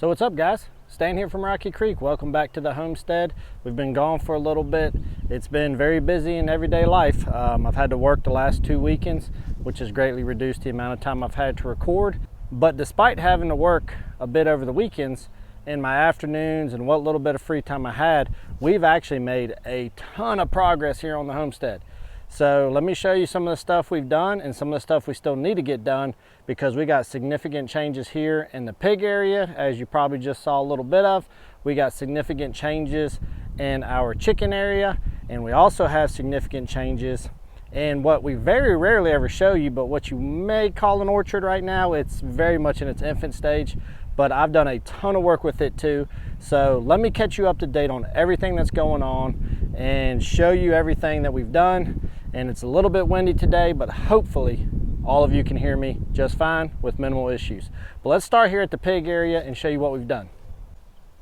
So what's up, guys? Stan here from Rocky Creek. Welcome back to the homestead. We've been gone for a little bit. It's been very busy in everyday life. I've had to work the last 2 weekends, which has greatly reduced the amount of time I've had to record. But despite having to work a bit over the weekends, in my afternoons and what little bit of free time I had, we've actually made a ton of progress here on the homestead. So let me show you some of the stuff we've done and some of the stuff we still need to get done, because we got significant changes here in the pig area, as you probably just saw a little bit of. We got significant changes in our chicken area, and we also have significant changes in what we very rarely ever show you, but what you may call an orchard right now. It's very much in its infant stage, but I've done a ton of work with it too. So let me catch you up to date on everything that's going on and show you everything that we've done. And it's a little bit windy today, but hopefully all of you can hear me just fine with minimal issues. But let's start here at the pig area and show you what we've done.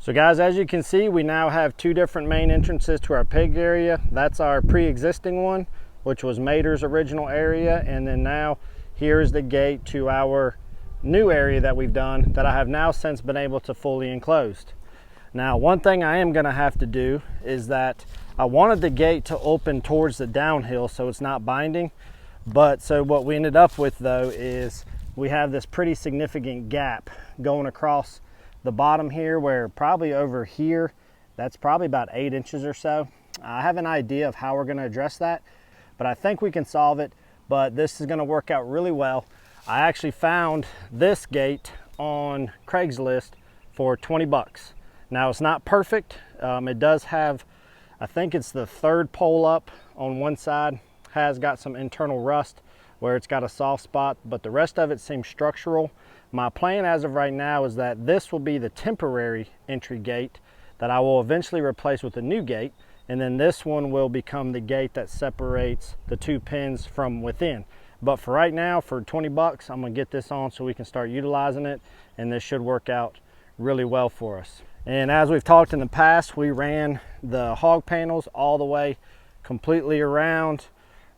So guys, as you can see, we now have 2 different main entrances to our pig area. That's our pre-existing one, which was Mater's original area. And then now here's the gate to our new area that we've done, that I have now since been able to fully enclose. Now, one thing I am gonna have to do is that I wanted the gate to open towards the downhill so it's not binding. But so what we ended up with though is we have this pretty significant gap going across the bottom here, where probably over here, that's probably about 8 inches or so. I have an idea of how we're gonna address that, but I think we can solve it. But this is gonna work out really well. I actually found this gate on Craigslist for 20 bucks. Now, it's not perfect. It does have, I think it's the 3rd pole up on one side, has got some internal rust where it's got a soft spot, but the rest of it seems structural. My plan as of right now is that this will be the temporary entry gate that I will eventually replace with a new gate. And then this one will become the gate that separates the 2 pens from within. But for right now, for 20 bucks, I'm gonna get this on so we can start utilizing it, and this should work out really well for us. And as we've talked in the past, we ran the hog panels all the way completely around,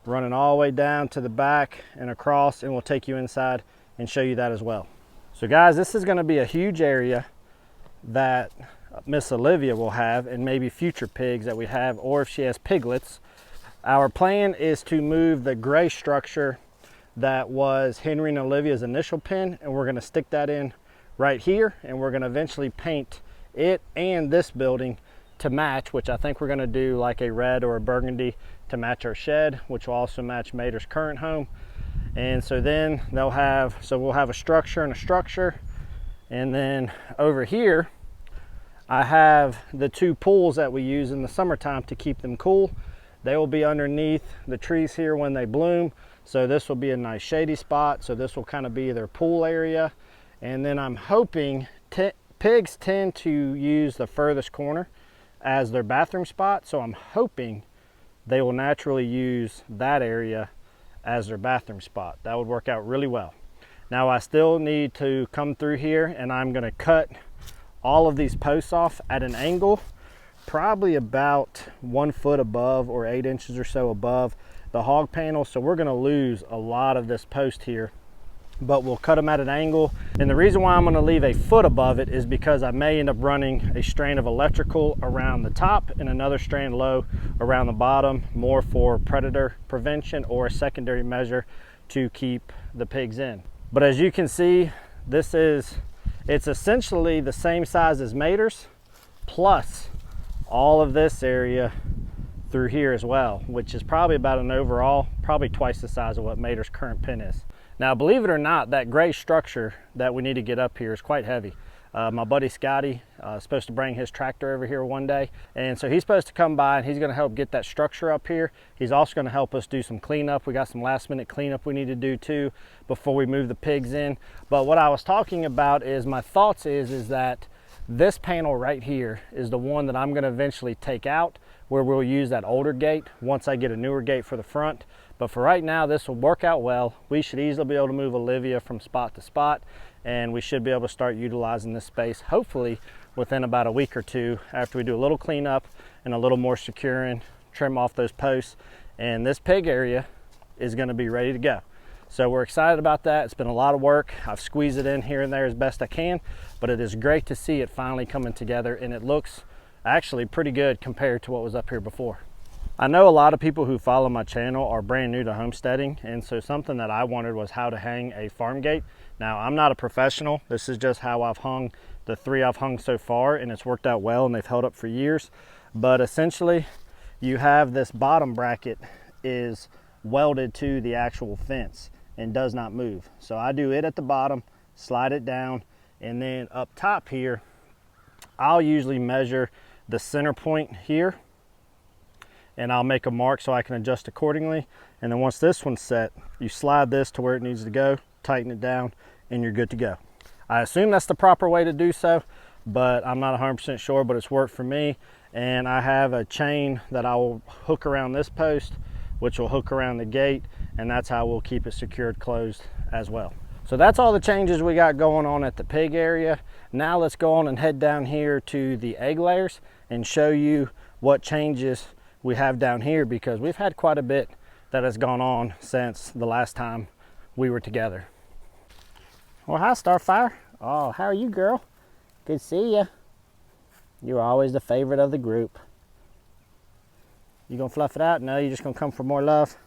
running all the way down to the back and across, and we'll take you inside and show you that as well. So guys, this is gonna be a huge area that Miss Olivia will have, and maybe future pigs that we have, or if she has piglets. Our plan is to move the gray structure that was Henry and Olivia's initial pen, and we're gonna stick that in right here, and we're gonna eventually paint it and this building to match, which I think we're gonna do like a red or a burgundy to match our shed, which will also match Mater's current home. And so then we'll have a structure and a structure. And then over here, I have the 2 pools that we use in the summertime to keep them cool. They will be underneath the trees here when they bloom. So this will be a nice shady spot. So this will kind of be their pool area. And then I'm hoping, pigs tend to use the furthest corner as their bathroom spot. So I'm hoping they will naturally use that area as their bathroom spot. That would work out really well. Now I still need to come through here, and I'm gonna cut all of these posts off at an angle, probably about 1 foot above or 8 inches or so above the hog panel. So we're gonna lose a lot of this post here, but we'll cut them at an angle. And the reason why I'm gonna leave a foot above it is because I may end up running a strand of electrical around the top and another strand low around the bottom, more for predator prevention or a secondary measure to keep the pigs in. But as you can see, it's essentially the same size as Mater's, plus all of this area through here as well, which is probably about an overall, probably twice the size of what Mater's current pen is. Now, believe it or not, that gray structure that we need to get up here is quite heavy. My buddy Scotty is supposed to bring his tractor over here one day, and so he's supposed to come by and he's going to help get that structure up here. He's also going to help us do some cleanup. We got some last minute cleanup we need to do too before we move the pigs in. But what I was talking about is, my thoughts is that this panel right here is the one that I'm going to eventually take out, where we'll use that older gate once I get a newer gate for the front. But for right now, this will work out well. We should easily be able to move Olivia from spot to spot, and we should be able to start utilizing this space hopefully within about a week or 2 after we do a little cleanup and a little more securing, trim off those posts, and this pig area is going to be ready to go. So we're excited about that. It's been a lot of work. I've squeezed it in here and there as best I can, but it is great to see it finally coming together, and it looks actually pretty good compared to what was up here before. I know a lot of people who follow my channel are brand new to homesteading, and so something that I wanted was how to hang a farm gate. Now, I'm not a professional. This is just how I've hung the 3 I've hung so far, and it's worked out well and they've held up for years. But essentially, you have this bottom bracket is welded to the actual fence and does not move. So I do it at the bottom, slide it down, and then up top here, I'll usually measure the center point here, and I'll make a mark so I can adjust accordingly. And then once this one's set, you slide this to where it needs to go, tighten it down, and you're good to go. I assume that's the proper way to do so, but I'm not 100% sure, but it's worked for me. And I have a chain that I will hook around this post, which will hook around the gate, and that's how we'll keep it secured closed as well. So that's all the changes we got going on at the pig area. Now let's go on and head down here to the egg layers and show you what changes we have down here, because we've had quite a bit that has gone on since the last time we were together. Well, hi Starfire. Oh, how are you, girl? Good to see ya. You're always the favorite of the group. You gonna fluff it out? No, you just gonna come for more love?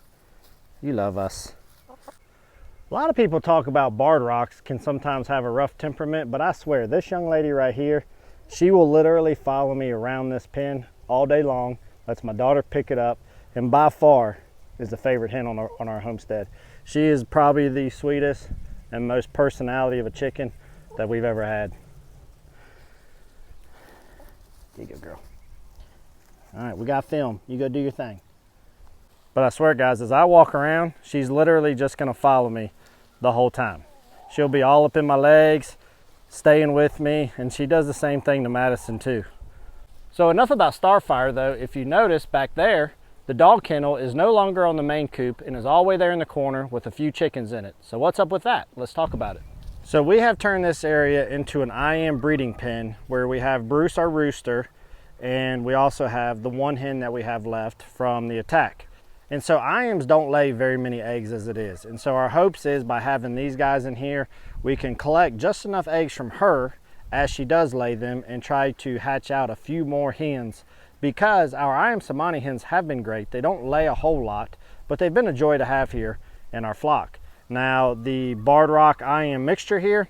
You love us. A lot of people talk about barred rocks can sometimes have a rough temperament, but I swear this young lady right here, she will literally follow me around this pen all day long, lets my daughter pick it up, and by far is the favorite hen on our homestead. She is probably the sweetest and most personality of a chicken that we've ever had. There you go, girl. All right, we got film. You go do your thing. But I swear, guys, as I walk around, she's literally just gonna follow me the whole time. She'll be all up in my legs, staying with me, and she does the same thing to Madison too. So enough about Starfire though. If you notice back there, the dog kennel is no longer on the main coop and is all the way there in the corner with a few chickens in it. So what's up with that? Let's talk about it. So we have turned this area into an IM breeding pen where we have Bruce, our rooster, and we also have the one hen that we have left from the attack. And so IMs don't lay very many eggs as it is. And so our hopes is by having these guys in here, we can collect just enough eggs from her as she does lay them and try to hatch out a few more hens, because our IM Somani hens have been great. They don't lay a whole lot, but they've been a joy to have here in our flock. Now the Barred Rock IM mixture here,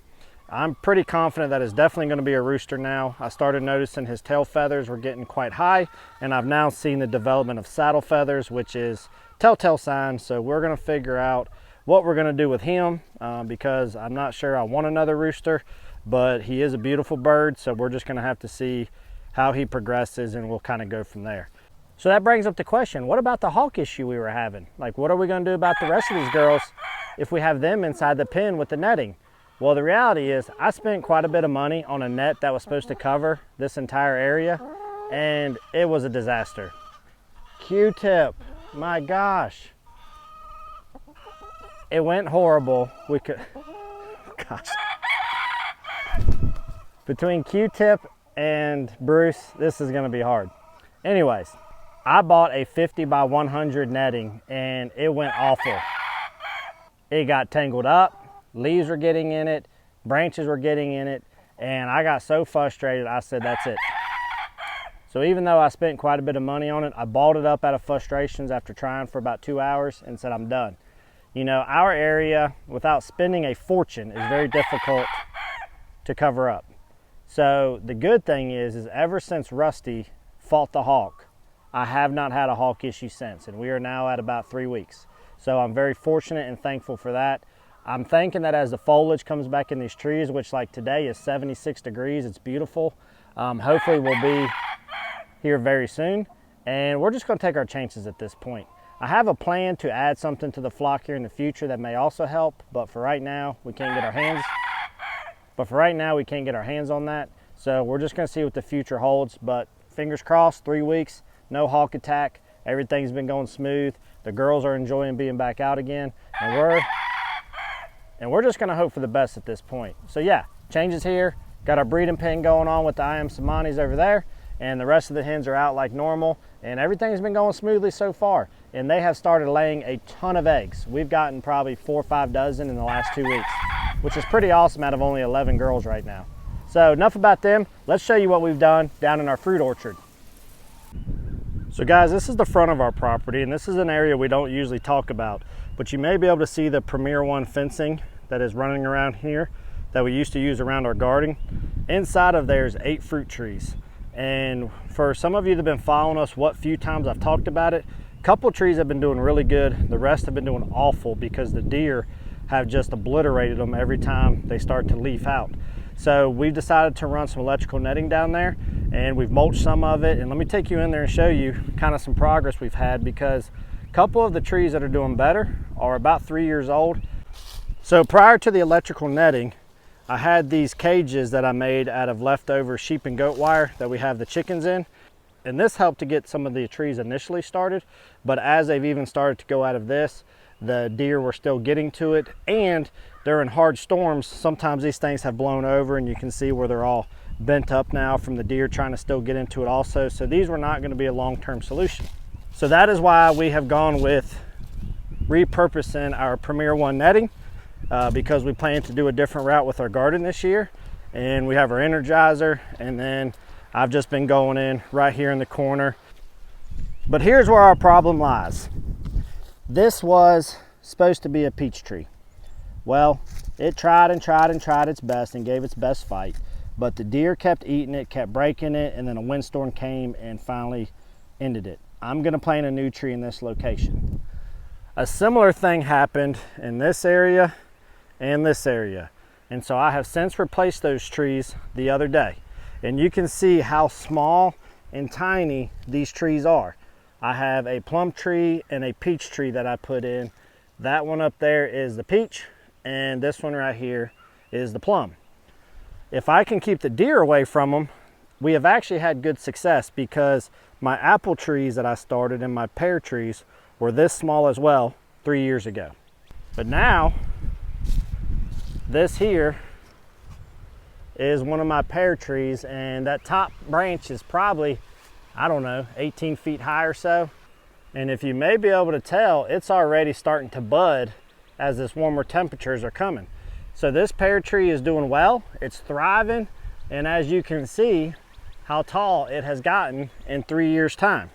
I'm pretty confident that it's definitely going to be a rooster now. I started noticing his tail feathers were getting quite high, and I've now seen the development of saddle feathers, which is telltale sign. So we're going to figure out what we're going to do with him, because I'm not sure I want another rooster, but he is a beautiful bird. So we're just going to have to see how he progresses, and we'll kind of go from there. So that brings up the question, what about the hawk issue we were having? Like, what are we going to do about the rest of these girls if we have them inside the pen with the netting? Well, the reality is I spent quite a bit of money on a net that was supposed to cover this entire area, and it was a disaster. Q-tip, my gosh. It went horrible. We could, gosh. Between Q-tip and Bruce, this is gonna be hard. Anyways, I bought a 50 by 100 netting and it went awful. It got tangled up, leaves were getting in it, branches were getting in it, and I got so frustrated, I said, that's it. So even though I spent quite a bit of money on it, I balled it up out of frustrations after trying for about 2 hours and said, I'm done. You know, our area, without spending a fortune, is very difficult to cover up. So the good thing is ever since Rusty fought the hawk, I have not had a hawk issue since, and we are now at about 3 weeks. So I'm very fortunate and thankful for that. I'm thinking that as the foliage comes back in these trees, which like today is 76 degrees, it's beautiful. Hopefully we'll be here very soon, and we're just gonna take our chances at this point. I have a plan to add something to the flock here in the future that may also help, but for right now, we can't get our hands. On that. So we're just gonna see what the future holds, but fingers crossed, 3 weeks, no hawk attack. Everything's been going smooth. The girls are enjoying being back out again, and we're just gonna hope for the best at this point. So yeah, changes here. Got our breeding pen going on with the IM Somanis over there, and the rest of the hens are out like normal. and everything's been going smoothly so far. And they have started laying a ton of eggs. We've gotten probably 4 or 5 dozen in the last 2 weeks, which is pretty awesome out of only 11 girls right now. So enough about them. Let's show you what we've done down in our fruit orchard. So guys, this is the front of our property, and this is an area we don't usually talk about, but you may be able to see the Premier One fencing that is running around here that we used to use around our garden. Inside of there is 8 fruit trees. And for some of you that have been following us, what few times I've talked about it, a couple trees have been doing really good. The rest have been doing awful because the deer have just obliterated them every time they start to leaf out. So we've decided to run some electrical netting down there, and we've mulched some of it. And let me take you in there and show you kind of some progress we've had, because a couple of the trees that are doing better are about 3 years old. So prior to the electrical netting, I had these cages that I made out of leftover sheep and goat wire that we have the chickens in. And this helped to get some of the trees initially started. But as they've even started to go out of this, the deer were still getting to it. And during hard storms, sometimes these things have blown over, and you can see where they're all bent up now from the deer trying to still get into it also. So these were not going to be a long-term solution. So that is why we have gone with repurposing our Premier One netting. Because we plan to do a different route with our garden this year, and we have our Energizer, and then I've just been going in right here in the corner. But here's where our problem lies. This was supposed to be a peach tree. Well, it tried and tried and tried its best and gave its best fight, but the deer kept eating it, kept breaking it, and then a windstorm came and finally ended it. I'm going to plant a new tree in this location. A similar thing happened in this area and this area, and so I have since replaced those trees the other day, and you can see how small and tiny these trees are. I have a plum tree and a peach tree that I put in. That one up there is the peach, and this one right here is the plum. If I can keep the deer away from them, we have actually had good success, because my apple trees that I started and my pear trees were this small as well 3 years ago. But now this here is one of my pear trees, and that top branch is probably, I don't know, 18 feet high or so. And if you may be able to tell, it's already starting to bud as this warmer temperatures are coming. So this pear tree is doing well, it's thriving, and as you can see how tall it has gotten in 3 years time.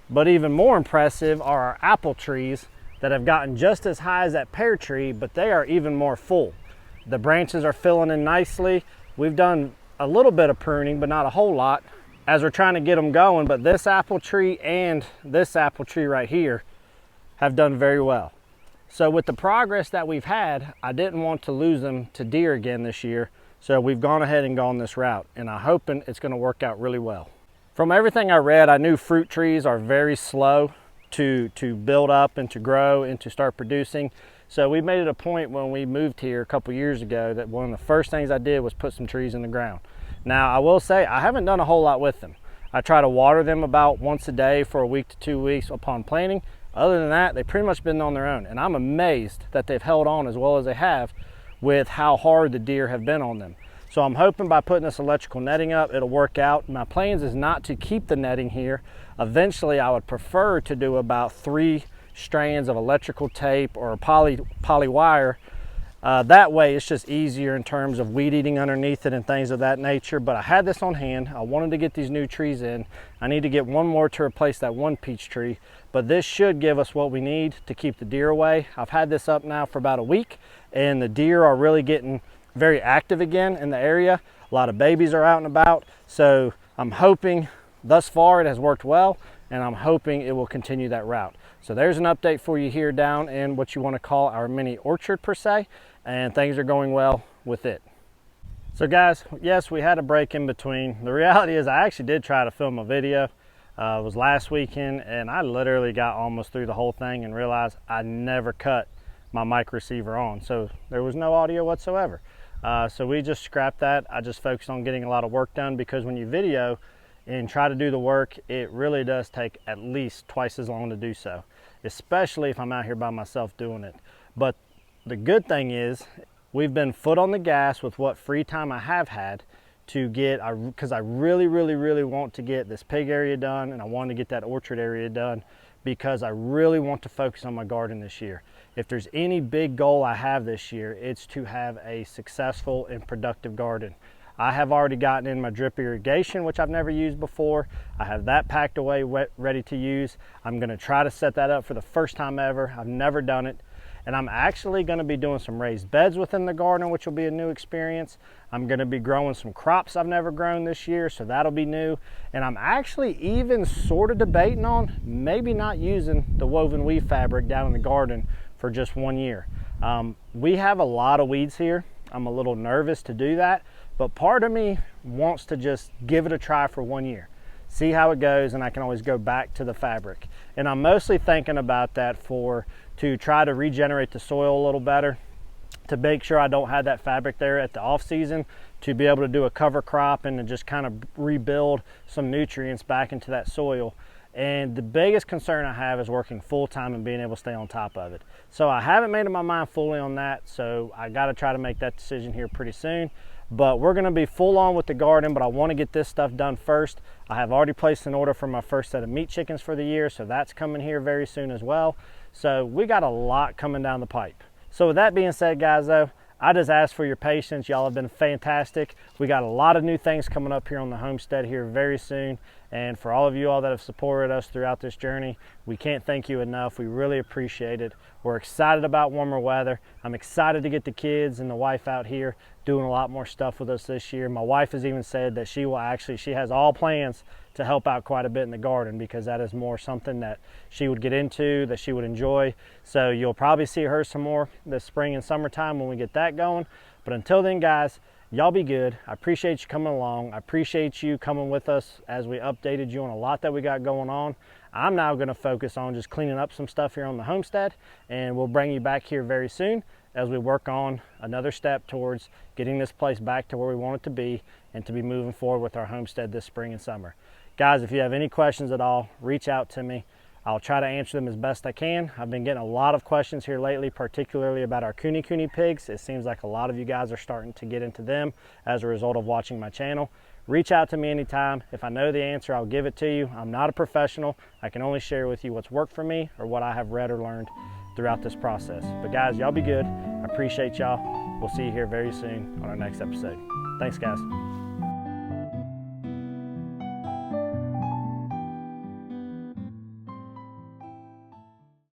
But even more impressive are our apple trees that have gotten just as high as that pear tree, but they are even more full. The branches are filling in nicely. We've done a little bit of pruning, but not a whole lot, as we're trying to get them going. But this apple tree and this apple tree right here have done very well. So with the progress that we've had, I didn't want to lose them to deer again this year. So we've gone ahead and gone this route, and I'm hoping it's going to work out really well. From everything I read, I knew fruit trees are very slow to build up and to grow and to start producing. So we made it a point when we moved here a couple years ago that one of the first things I did was put some trees in the ground. Now I will say I haven't done a whole lot with them. I try to water them about once a day for a week to 2 weeks upon planting. Other than that, they've pretty much been on their own, and I'm amazed that they've held on as well as they have with how hard the deer have been on them. So I'm hoping by putting this electrical netting up, it'll work out. My plans is not to keep the netting here. Eventually, I would prefer to do about 3 strands of electrical tape or poly wire. That way, it's just easier in terms of weed eating underneath it and things of that nature. But I had this on hand. I wanted to get these new trees in. I need to get one more to replace that one peach tree. But this should give us what we need to keep the deer away. I've had this up now for about a week, and the deer are really getting very active again in the area. A lot of babies are out and about. So I'm hoping thus far it has worked well, and I'm hoping it will continue that route. So there's an update for you here down in what you want to call our mini orchard per se, and things are going well with it. So guys, yes, we had a break in between. The reality is I actually did try to film a video. It was last weekend, and I literally got almost through the whole thing and realized I never cut my mic receiver on. So there was no audio whatsoever. So we just scrapped that. I just focused on getting a lot of work done, because when you video and try to do the work, it really does take at least twice as long to do so, especially if I'm out here by myself doing it. But the good thing is we've been foot on the gas with what free time I have had to get, because I really want to get this pig area done, and I want to get that orchard area done because I really want to focus on my garden this year. If there's any big goal I have this year, it's to have a successful and productive garden. I have already gotten in my drip irrigation, which I've never used before. I have that packed away, ready to use. I'm gonna try to set that up for the first time ever. I've never done it. And I'm actually gonna be doing some raised beds within the garden, which will be a new experience. I'm gonna be growing some crops I've never grown this year, so that'll be new. And I'm actually even sort of debating on maybe not using the woven weave fabric down in the garden for just 1 year. We have a lot of weeds here. I'm a little nervous to do that, but part of me wants to just give it a try for 1 year, see how it goes, and I can always go back to the fabric. And I'm mostly thinking about that to try to regenerate the soil a little better, to make sure I don't have that fabric there at the off season, to be able to do a cover crop and to just kind of rebuild some nutrients back into that soil. And the biggest concern I have is working full time and being able to stay on top of it. So I haven't made up my mind fully on that, so I got to try to make that decision here pretty soon. But we're going to be full on with the garden, but I want to get this stuff done first. I have already placed an order for my first set of meat chickens for the year, so that's coming here very soon as well. So we got a lot coming down the pipe. So with that being said, guys, though, I just ask for your patience. Y'all have been fantastic. We got a lot of new things coming up here on the homestead here very soon. And for all of you all that have supported us throughout this journey, we can't thank you enough. We really appreciate it. We're excited about warmer weather. I'm excited to get the kids and the wife out here doing a lot more stuff with us this year. My wife has even said that she has all plans to help out quite a bit in the garden, because that is more something that she would get into, that she would enjoy. So you'll probably see her some more this spring and summertime when we get that going. But until then, guys, y'all be good. I appreciate you coming along. I appreciate you coming with us as we updated you on a lot that we got going on. I'm now going to focus on just cleaning up some stuff here on the homestead, and we'll bring you back here very soon as we work on another step towards getting this place back to where we want it to be and to be moving forward with our homestead this spring and summer. Guys, if you have any questions at all, reach out to me. I'll try to answer them as best I can. I've been getting a lot of questions here lately, particularly about our Kune pigs. It seems like a lot of you guys are starting to get into them as a result of watching my channel. Reach out to me anytime. If I know the answer, I'll give it to you. I'm not a professional. I can only share with you what's worked for me or what I have read or learned throughout this process. But guys, y'all be good. I appreciate y'all. We'll see you here very soon on our next episode. Thanks, guys.